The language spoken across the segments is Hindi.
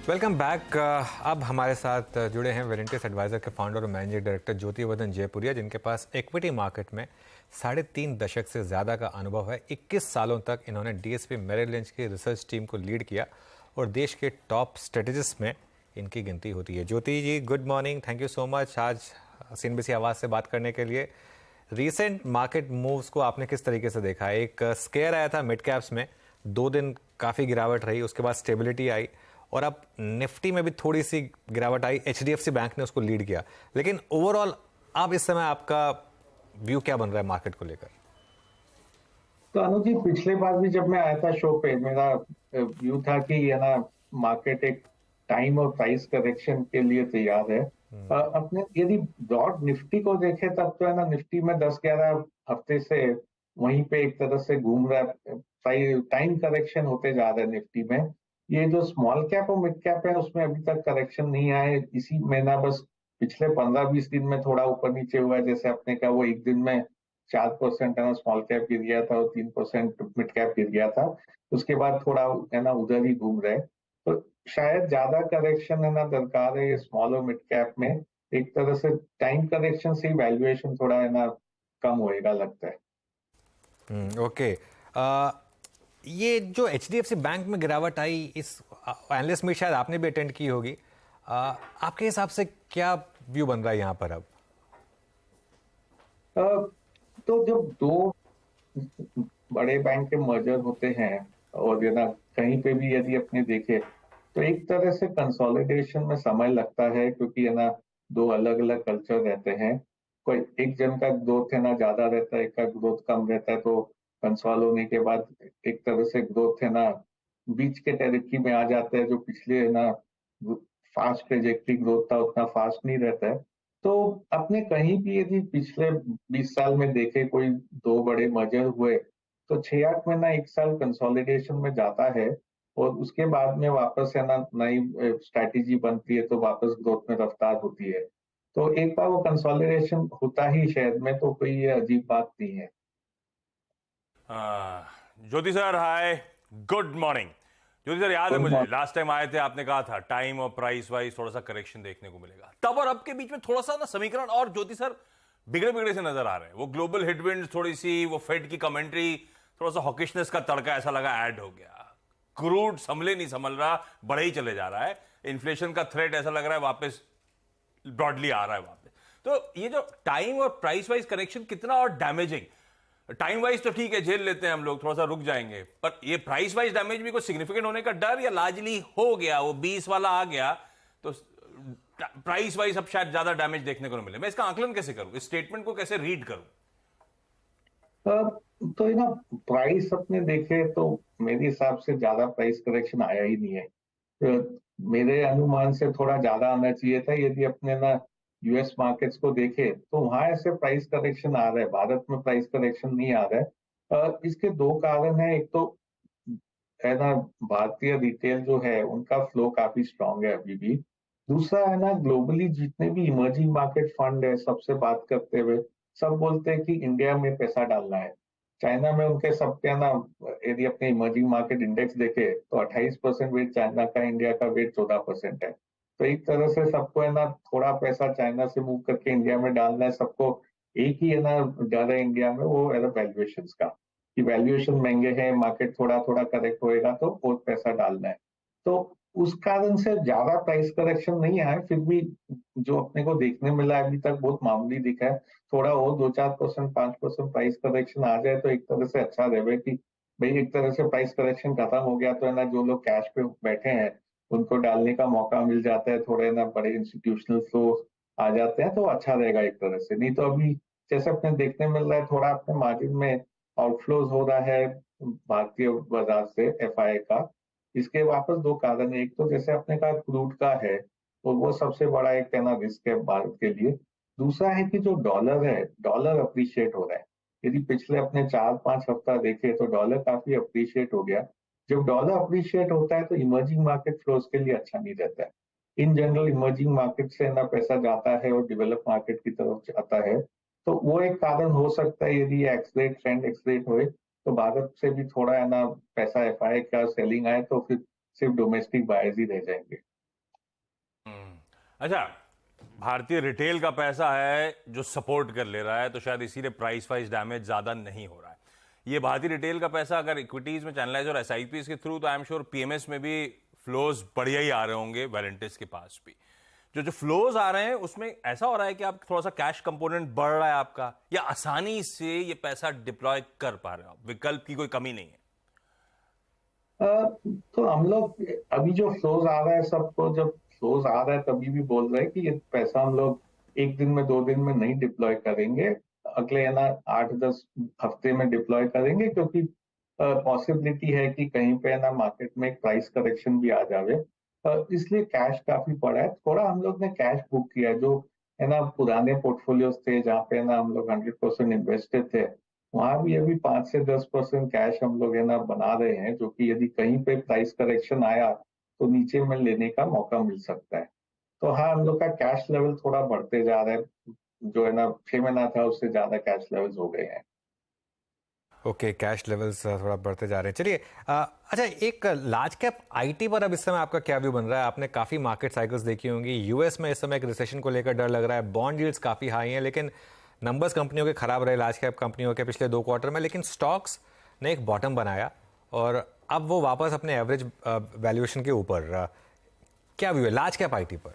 Welcome back. अब हमारे साथ जुड़े हैं वेलेंटिस एडवाइजर के फाउंडर और मैनेजिंग डायरेक्टर ज्योतिवर्धन जयपुरिया, जिनके पास इक्विटी मार्केट में 3.5 दशक से ज़्यादा का अनुभव है। 21 सालों तक इन्होंने डीएसपी मेरिल लिंच की रिसर्च टीम को लीड किया और देश के टॉप स्ट्रेटेजिस्ट में इनकी गिनती होती है। Jyoti ji, good morning, thank you so much आज सीएनबीसी आवाज़ से बात करने के लिए। रीसेंट मार्केट मूव्स को आपने किस तरीके से देखा? एक स्केयर आया था मिड कैप्स में, 2 दिन काफ़ी गिरावट रही, उसके बाद स्टेबिलिटी आई और अब निफ्टी में भी थोड़ी सी गिरावट आई। एचडीएफसी बैंक ने उसको लीड किया, लेकिन ओवरऑल अब इस समय आपका व्यू क्या बन रहा है मार्केट को लेकर? तो अनुज जी, पिछले बार भी जब मैं आया था शो पे, मेरा व्यू था कि ये ना मार्केट एक टाइम और प्राइस करेक्शन के लिए तैयार है। अपने यदि ब्रॉड निफ्टी को देखें तब तो है ना, निफ्टी में 10-11 हफ्ते से वहीं पे एक तरह से घूम रहा है। टाइम करेक्शन होते जा रहा है निफ्टी में। ये जो स्मॉल कैप और मिड कैप है उसमें अभी तक करेक्शन नहीं आए। इसी महीना बस पिछले 15-20 दिन में थोड़ा ऊपर नीचे हुआ है। जैसे आपने कहा, वो एक दिन में 4% है ना स्मॉल कैप गिर गया था और 3% मिड कैप गिर गया था। उसके बाद थोड़ा है ना उधर ही घूम रहे। तो शायद ज्यादा करेक्शन है ना दरकार है ये स्मॉल और मिड कैप में। एक तरह से टाइम करेक्शन से वैल्यूएशन थोड़ा है ना कम होएगा लगता है। ओके। ये जो एचडीएफसी बैंक में गिरावट आई, इस एनालिस्ट में शायद आपने भी अटेंड की होगी। आपके हिसाब से क्या व्यू बन रहा है यहाँ पर अब? अ, तो जब दो बड़े बैंक के मर्जर होते हैं और ये ना कहीं पे भी यदि अपने देखे तो एक तरह से कंसोलिडेशन में समय लगता है, क्योंकि है ना दो अलग अलग कल्चर रहते हैं। कोई एक जन का ग्रोथ है ना ज्यादा रहता है, एक का ग्रोथ कम रहता है, तो कंसोल होने के बाद एक तरह से ग्रोथ है ना बीच के टेरिटरी में आ जाता है। जो पिछले है ना फास्ट ट्रेजेक्टरी ग्रोथ था उतना फास्ट नहीं रहता है। तो अपने कहीं भी यदि पिछले 20 साल में देखे कोई दो बड़े मर्जर हुए तो 6-8 महीना 1 साल कंसोलिडेशन में जाता है और उसके बाद में वापस है ना नई स्ट्रैटेजी बनती है, तो वापस ग्रोथ में रफ्तार होती है। तो एक बार वो कंसोलिडेशन होता ही शहर में, तो कोई ये अजीब बात नहीं है। ज्योति सर, हाय, गुड मॉर्निंग। ज्योति सर, याद है गुड मुझे मॉर्निंग। लास्ट टाइम आए थे, आपने कहा था टाइम और प्राइस वाइज थोड़ा सा करेक्शन देखने को मिलेगा। तब और अब के बीच में थोड़ा सा ना समीकरण और ज्योति सर बिगड़े बिगड़े से नजर आ रहे हैं। वो ग्लोबल हेडविंड थोड़ी सी, वो फेड की कमेंट्री, थोड़ा सा हॉकिशनेस का तड़का ऐसा लगा ऐड हो गया। क्रूड संभले नहीं संभल रहा, बढ़े ही चले जा रहा है। इन्फ्लेशन का थ्रेट ऐसा लग रहा है वापस ब्रॉडली आ रहा है वापस। तो ये जो टाइम और प्राइस वाइज करेक्शन कितना और डैमेजिंग, टाइम वाइज तो ठीक है, झेल लेते हैं हम लोग, थोड़ा सा रुक जाएंगे, पर ये प्राइस वाइज डैमेज भी कुछ सिग्निफिकेंट होने का डर, या लार्जली हो गया वो 20 वाला आ गया तो प्राइस वाइज अब शायद ज्यादा डैमेज देखने को नहीं मिले? मैं इसका आकलन कैसे करूं, इस स्टेटमेंट को कैसे रीड करूं? तो ये ना प्राइस अपने देखे तो मेरे हिसाब से ज्यादा प्राइस करेक्शन आया ही नहीं है। मेरे अनुमान से थोड़ा ज्यादा आना चाहिए था। यदि अपने ना यूएस मार्केट्स को देखे तो वहां ऐसे प्राइस करेक्शन आ रहा है, भारत में प्राइस करेक्शन नहीं आ रहा है। इसके दो कारण है। एक तो है ना भारतीय रिटेल जो है उनका फ्लो काफी स्ट्रांग है अभी भी। दूसरा है ना ग्लोबली जितने भी इमर्जिंग मार्केट फंड है सबसे बात करते हुए सब बोलते हैं कि इंडिया में पैसा डालना है। चाइना में उनके सबके ना यदि अपने इमर्जिंग मार्केट इंडेक्स देखे तो 28% वेट चाइना का, इंडिया का वेट 14% है। तो एक तरह से सबको है ना थोड़ा पैसा चाइना से मूव करके इंडिया में डालना है सबको। एक ही है ना डर है इंडिया में, वो है ना वैल्यूएशन का, कि वैल्यूएशन महंगे हैं, मार्केट थोड़ा थोड़ा करेक्ट होएगा तो और पैसा डालना है। तो उस कारण से ज्यादा प्राइस करेक्शन नहीं आया, फिर भी जो अपने को देखने मिला है अभी तक बहुत मामूली दिखा है। थोड़ा और 2-4%, 5% प्राइस करेक्शन आ जाए तो एक तरह से अच्छा रहे कि भाई एक तरह से प्राइस करेक्शन खत्म हो गया तो है ना जो लोग कैश पे बैठे हैं उनको डालने का मौका मिल जाता है, थोड़े ना बड़े इंस्टीट्यूशनल फ्लो आ जाते हैं तो अच्छा रहेगा एक तरह से। नहीं तो अभी जैसे अपने देखने मिल रहा है थोड़ा अपने मार्जिन में आउटफ्लोज हो रहा है भारतीय बाजार से एफआई का। इसके वापस दो कारण है। एक तो जैसे आपने कहा क्रूड का है, तो वो सबसे बड़ा एक है ना रिस्क है भारत के लिए। दूसरा है कि जो डॉलर है, डॉलर अप्रिशिएट हो रहा है। यदि पिछले अपने 4-5 हफ्ता देखे तो डॉलर काफी अप्रिशिएट हो गया। जब डॉलर अप्रिशिएट होता है तो इमर्जिंग मार्केट फ्लोज के लिए अच्छा नहीं रहता है। इन जनरल इमर्जिंग मार्केट से ना पैसा जाता है और डेवलप मार्केट की तरफ जाता है। तो वो एक कारण हो सकता है। यदि एक्सलेट ट्रेंड एक्सलेट होए तो भारत से भी थोड़ा है ना पैसा एफआई का सेलिंग आए तो फिर सिर्फ डोमेस्टिक बायर्स ही रह जाएंगे। अच्छा, भारतीय रिटेल का पैसा है जो सपोर्ट कर ले रहा है, तो शायद इसीलिए प्राइस वाइज डैमेज ज्यादा नहीं हो रहा है। ये भारतीय रिटेल का पैसा अगर इक्विटीज में चैनलाइज और एसआईपीज के थ्रू, तो आई एम श्योर पीएमएस में भी फ्लोज बढ़िया ही आ रहे होंगे, वेलेंटिस के पास भी। जो फ्लोज आ रहे हैं उसमें ऐसा हो रहा है कि आप थोड़ा सा कैश कंपोनेंट बढ़ रहा है आपका, या आसानी से ये पैसा डिप्लॉय कर पा रहे हो, विकल्प की कोई कमी नहीं है? तो हम लोग अभी जो फ्लोज आ रहा है, सबको जब फ्लोज आ रहा है तभी भी बोल रहे हैं कि ये पैसा हम लोग एक दिन में 2 दिन में नहीं डिप्लॉय करेंगे, अगले है ना 8-10 हफ्ते में डिप्लॉय करेंगे, क्योंकि पॉसिबिलिटी है कि कहीं पे है ना मार्केट में एक प्राइस करेक्शन भी आ जावे। इसलिए कैश काफी पड़ा है, थोड़ा हम लोग ने कैश बुक किया है, जो है ना पुराने पोर्टफोलियोज थे जहाँ पे है ना हम लोग 100% इन्वेस्टेड थे, वहां भी अभी 5 से 10% कैश हम लोग है ना बना रहे हैं, जो कि यदि कहीं पे प्राइस करेक्शन आया तो नीचे में लेने का मौका मिल सकता है। तो हाँ, हम लोग का कैश लेवल थोड़ा बढ़ते जा रहा है, जो है ना 6 महीना था उससे ज्यादा कैश लेवल्स हो गए हैं। ओके, कैश लेवल्स थोड़ा बढ़ते जा रहे हैं। चलिए, अच्छा, एक लार्ज कैप आईटी पर अब इस समय आपका क्या व्यू बन रहा है? आपने काफ़ी मार्केट साइकिल्स देखी होंगी। यूएस में इस समय एक रिसेशन को लेकर डर लग रहा है, बॉन्ड यील्ड्स काफ़ी हाई हैं, लेकिन नंबर्स कंपनियों के खराब रहे, लार्ज कैप कंपनियों के पिछले 2 क्वार्टर में, लेकिन स्टॉक्स ने एक बॉटम बनाया और अब वो वापस अपने एवरेज वैल्यूएशन के ऊपर। क्या व्यू है लार्ज कैप आईटी पर?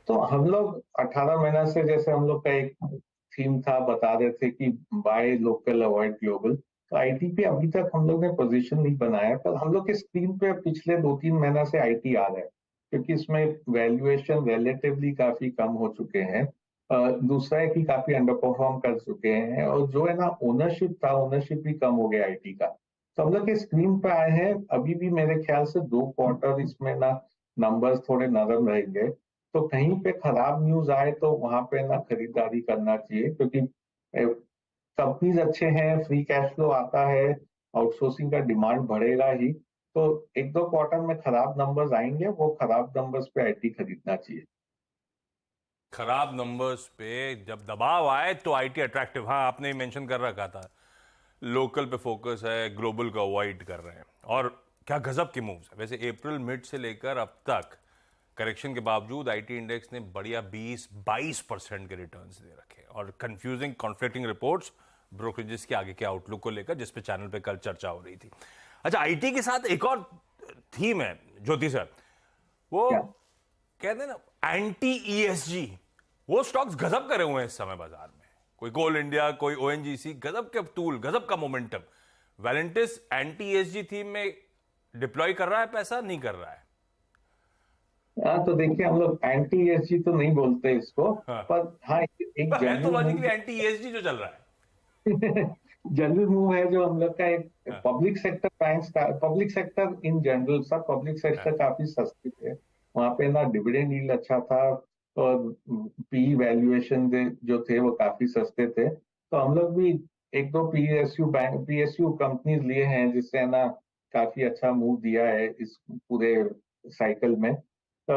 तो हम लोग 18 महीना से, जैसे हम लोग का एक थीम था, बता रहे थे कि बाय लोकल अवॉइड ग्लोबल, तो आईटी पे अभी तक हम लोग ने पोजीशन नहीं बनाया, पर हम लोग के स्क्रीन पे पिछले 2-3 महीना से आईटी आ रहा है, क्योंकि इसमें वैल्यूएशन रिलेटिवली काफी कम हो चुके हैं। दूसरा है कि काफी अंडर परफॉर्म कर चुके हैं, और जो है ना ओनरशिप था, ओनरशिप भी कम हो गया आईटी का। तो हम लोग के स्क्रीन पे आए हैं, अभी भी मेरे ख्याल से 2 क्वार्टर इसमें ना नंबर्स थोड़े नरम रहेंगे, तो कहीं पे खराब न्यूज आए तो वहां पे ना खरीदारी करना चाहिए, क्योंकि कंपनीज अच्छे हैं, फ्री कैश फ्लो आता है, आउटसोर्सिंग का डिमांड बढ़ेगा ही, तो 1-2 क्वार्टर में खराब नंबर्स आएंगे, वो खराब नंबर्स पे आईटी खरीदना चाहिए। खराब नंबर्स पे जब दबाव आए तो आईटी अट्रैक्टिव, हाँ आपने ही मेंशन कर रखा था, लोकल पे फोकस है, ग्लोबल को अवॉइड कर रहे हैं। और क्या गजब की मूव्स है वैसे, अप्रैल मिड से लेकर अब तक करेक्शन के बावजूद आईटी इंडेक्स ने बढ़िया 20-22% के रिटर्न्स दे रखे, और कंफ्यूजिंग कॉन्फ्लिक्टिंग रिपोर्ट्स ब्रोकरेजेस के आगे के आउटलुक को लेकर, जिस पे चैनल पे कल चर्चा हो रही थी। अच्छा, आईटी के साथ एक और थीम है ज्योति सर, वो क्या? कहते हैं ना एंटी ईएसजी, वो स्टॉक्स गजब करे हुए हैं इस समय बाजार में, कोई कोल इंडिया, कोई ओएनजीसी, गजब के टूल, गजब का momentum. Valentis anti ESG theme में डिप्लॉय कर रहा है पैसा, नहीं कर रहा है? हाँ, तो देखिए, हम लोग एंटी ईएसजी तो नहीं बोलते इसको, हाँ, पर हाँ, एक है तो general logically move anti ESG जो चल रहा है। जनरल मूव है जो हम लोग का, एक हाँ, पब्लिक सेक्टर बैंक्स का, पब्लिक सेक्टर इन जनरल, सब पब्लिक हाँ, सेक्टर काफी सस्ते थे, वहां पे ना डिविडेंड यील्ड अच्छा था, और पी वैल्यूएशन जो थे वो काफी सस्ते थे, तो हम लोग भी 1-2 पीएसयू कंपनीज लिए हैं, जिससे है ना काफी अच्छा मूव दिया है इस पूरे साइकिल में। तो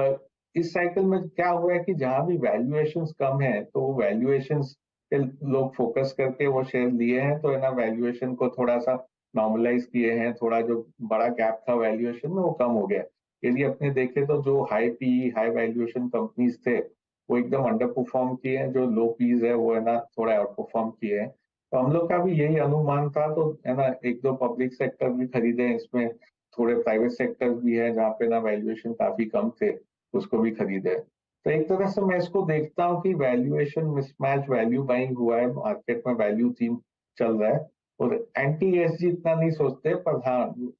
इस साइकिल में क्या हुआ है कि जहां भी वैल्यूएशंस कम है, तो वैल्यूएशंस पे लोग फोकस करके वो शेयर लिए हैं, तो है ना वैल्यूएशन को थोड़ा सा नॉर्मलाइज किए हैं, थोड़ा जो बड़ा गैप था वैल्यूएशन में वो कम हो गया। यदि अपने देखें तो जो high P high valuation companies थे, वो एकदम अंडर परफॉर्म किए हैं, जो लो पीज है वो है ना थोड़ा आउट परफॉर्म किए हैं। तो हम लोग का भी यही अनुमान था, तो है ना 1-2 पब्लिक सेक्टर भी खरीदे हैं, इसमें थोड़े प्राइवेट सेक्टर भी है जहाँ पे ना वैल्यूएशन काफी कम थे, उसको भी खरीदे। तो एक तरह से मैं इसको देखता हूँ कि वैल्यूएशन मिसमैच, वैल्यू बाइंग हुआ है मार्केट में, वैल्यू थीम चल रहा है, और एंटी ईएसजी इतना नहीं सोचते, पर हाँ,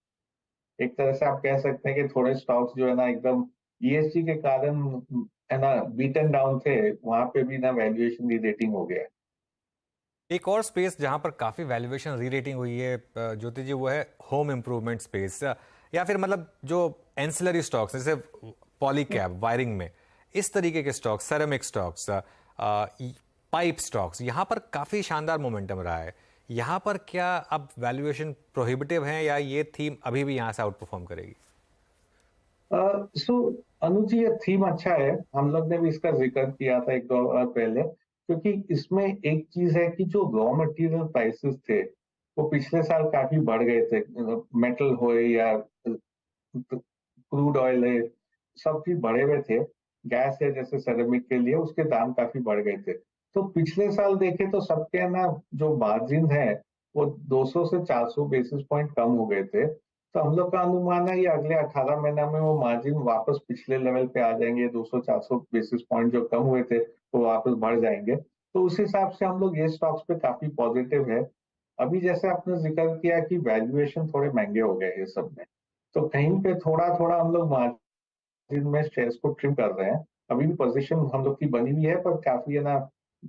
एक तरह से आप कह सकते हैं कि थोड़े स्टॉक्स जो है ना एकदम ईएसजी के कारण है ना बीटन डाउन थे, वहां पे भी ना वैल्यूएशन री रेटिंग हो गया। एक और स्पेस जहां पर काफी वैल्यूएशन री रेटिंग हुई है ज्योति जी, वो है होम इंप्रूवमेंट स्पेस, या फिर मतलब जो एंसिलरी स्टॉक्स जैसे पॉलीकैब, वायरिंग में, इस तरीके के stocks, ceramic stocks, pipe stocks, यहां पर काफी शानदार मोमेंटम रहा है। यहां पर क्या अब वैल्यूएशन प्रोहिबिटिव है, या ये थीम अभी भी यहां से आउट परफॉर्म करेगी? सो अनुज जी, ये थीम अच्छा है, हम लोग ने भी इसका जिक्र किया था 1-2 बार पहले, क्योंकि इसमें एक चीज है कि जो रॉ मटेरियल प्राइसेस थे वो पिछले साल काफी बढ़ गए थे, मेटल हो या क्रूड ऑयल है, सब चीज बढ़े हुए थे, गैस है जैसे सेरेमिक के लिए उसके दाम काफी बढ़ गए थे। तो पिछले साल देखे तो सबके ना जो मार्जिन है वो 200 से 400 बेसिस पॉइंट कम हो गए थे। तो हम लोग का अनुमान है ये अगले 18 महीना में वो मार्जिन वापस पिछले लेवल पे आ जाएंगे, 200-400 बेसिस पॉइंट जो कम हुए थे वो वापस बढ़ जाएंगे। तो उस हिसाब से हम लोग ये स्टॉक्स पे काफी पॉजिटिव है। अभी जैसे आपने जिक्र किया कि वैल्यूएशन थोड़े महंगे हो गए ये सब में, तो कहीं पे थोड़ा थोड़ा हम लोग में शेयर्स को ट्रिम कर रहे हैं। अभी भी पोजीशन हम लोग की बनी हुई है पर काफी है ना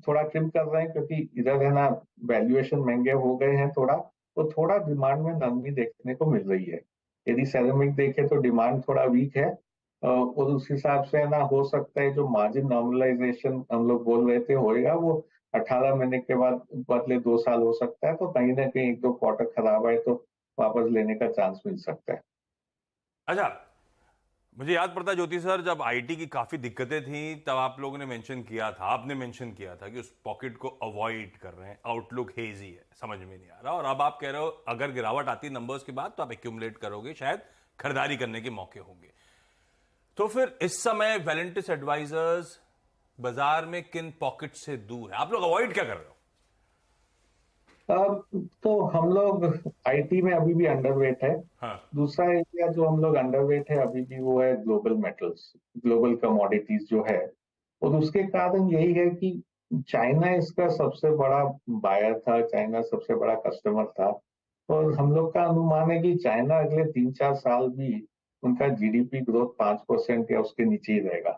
थोड़ा ट्रिम कर रहे हैं, क्योंकि इधर है ना वैल्यूएशन महंगे हो गए हैं थोड़ा, तो थोड़ा डिमांड में नरमी देखने को मिल रही है। यदि सेरेमिक देखे तो डिमांड थोड़ा वीक है, और उस हिसाब से है ना हो सकता है जो मार्जिन नॉर्मलाइजेशन हम लोग बोल रहे थे होएगा वो 18 महीने के बाद बदले 2 साल हो सकता है। तो कहीं ना कहीं 1-2 क्वार्टर खराब है तो वापस लेने का चांस मिल सकता है। अच्छा, मुझे याद पड़ता है ज्योति सर, जब आईटी की काफी दिक्कतें थी तब आप लोगों ने मेंशन किया था, आपने मेंशन किया था कि उस पॉकेट को अवॉइड कर रहे हैं, आउटलुक हेजी है, समझ में नहीं आ रहा। और अब आप कह रहे हो अगर गिरावट आती नंबर्स के बाद तो आप एक्यूमुलेट करोगे, शायद खरीदारी करने के मौके होंगे। तो फिर इस समय वेलेंटिस एडवाइजर्स बाजार में किन पॉकेट से दूर है, आप लोग अवॉइड क्या कर रहे हो? तो हम लोग आईटी में अभी भी अंडरवेट है। हाँ। दूसरा एरिया जो हम लोग अंडरवेट है अभी भी वो है ग्लोबल मेटल्स, ग्लोबल कमोडिटीज जो है। और उसके कारण यही है कि चाइना इसका सबसे बड़ा बायर था, चाइना सबसे बड़ा कस्टमर था। और हम लोग का अनुमान है कि चाइना अगले 3-4 साल भी उनका जीडीपी ग्रोथ 5% या उसके नीचे ही रहेगा।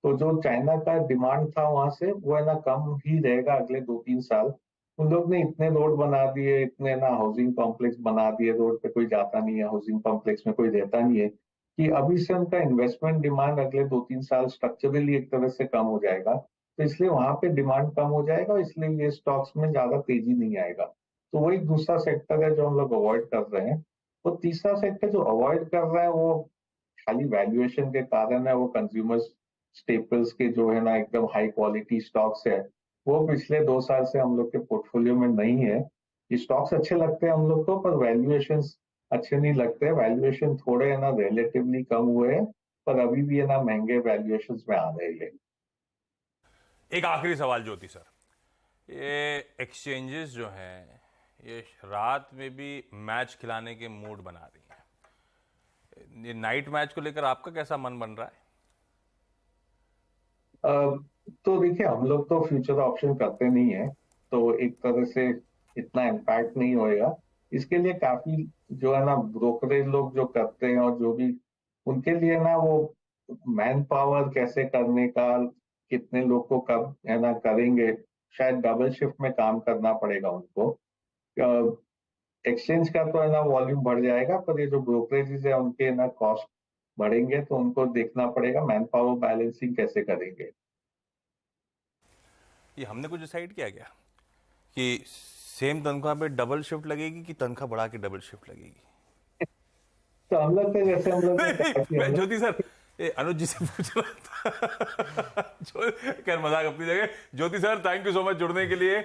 तो जो चाइना का डिमांड था वहां से वो है ना कम ही रहेगा अगले 2-3 साल। उन लोग ने इतने रोड बना दिए, इतने ना हाउसिंग कॉम्प्लेक्स बना दिए, रोड पे कोई जाता नहीं है, हाउसिंग कॉम्प्लेक्स में कोई रहता नहीं है, कि अभी से उनका इन्वेस्टमेंट डिमांड अगले 2-3 साल स्ट्रक्चरली एक तरह से कम हो जाएगा। तो इसलिए वहां पे डिमांड कम हो जाएगा, इसलिए ये स्टॉक्स में ज्यादा तेजी नहीं आएगा। तो वही दूसरा सेक्टर है जो हम लोग अवॉइड कर रहे हैं। और तीसरा सेक्टर जो अवॉइड कर रहे हैं वो खाली वैल्यूएशन के कारण है, वो कंज्यूमर स्टेपल्स के जो है ना एकदम हाई क्वालिटी स्टॉक्स है, वो पिछले 2 साल से हम लोग के पोर्टफोलियो में नहीं है। ये स्टॉक्स अच्छे लगते हैं हम लोग को पर वैल्यूएशन अच्छे नहीं लगते। वैल्यूएशन थोड़े है ना रिलेटिवली कम हुए हैं, पर अभी भी है ना महंगे वैल्यूएशन में आ रहे हैं। एक आखिरी सवाल ज्योति सर, ये एक्सचेंजेस जो हैं ये रात में भी मैच खिलाने के मूड बना रही हैं, ये नाइट मैच को लेकर आपका कैसा मन बन रहा है? तो देखिए हम लोग तो फ्यूचर ऑप्शन करते नहीं है, तो एक तरह से इतना इम्पैक्ट नहीं होएगा। इसके लिए काफी जो है ना ब्रोकरेज लोग जो करते हैं और जो भी उनके लिए ना वो मैन पावर कैसे करने का, कितने लोग को कब है ना करेंगे, शायद डबल शिफ्ट में काम करना पड़ेगा उनको। एक्सचेंज का तो है ना वॉल्यूम बढ़ जाएगा, पर ये जो ब्रोकरेजेस है उनके ना कॉस्ट बढ़ेंगे, तो उनको देखना पड़ेगा मैन पावर बैलेंसिंग कैसे करेंगे। ये हमने कुछ डिसाइड किया क्या कि सेम तनख्वाह पे डबल शिफ्ट लगेगी कि तनख्वाह बढ़ा के डबल शिफ्ट लगेगी? तो हम लोग तो जैसे हम लोग मैं ज्योति सर अनुज जी से पूछ रहा था। खैर मजाक अपनी जगह। Jyoti sir thank you so much जुड़ने के लिए।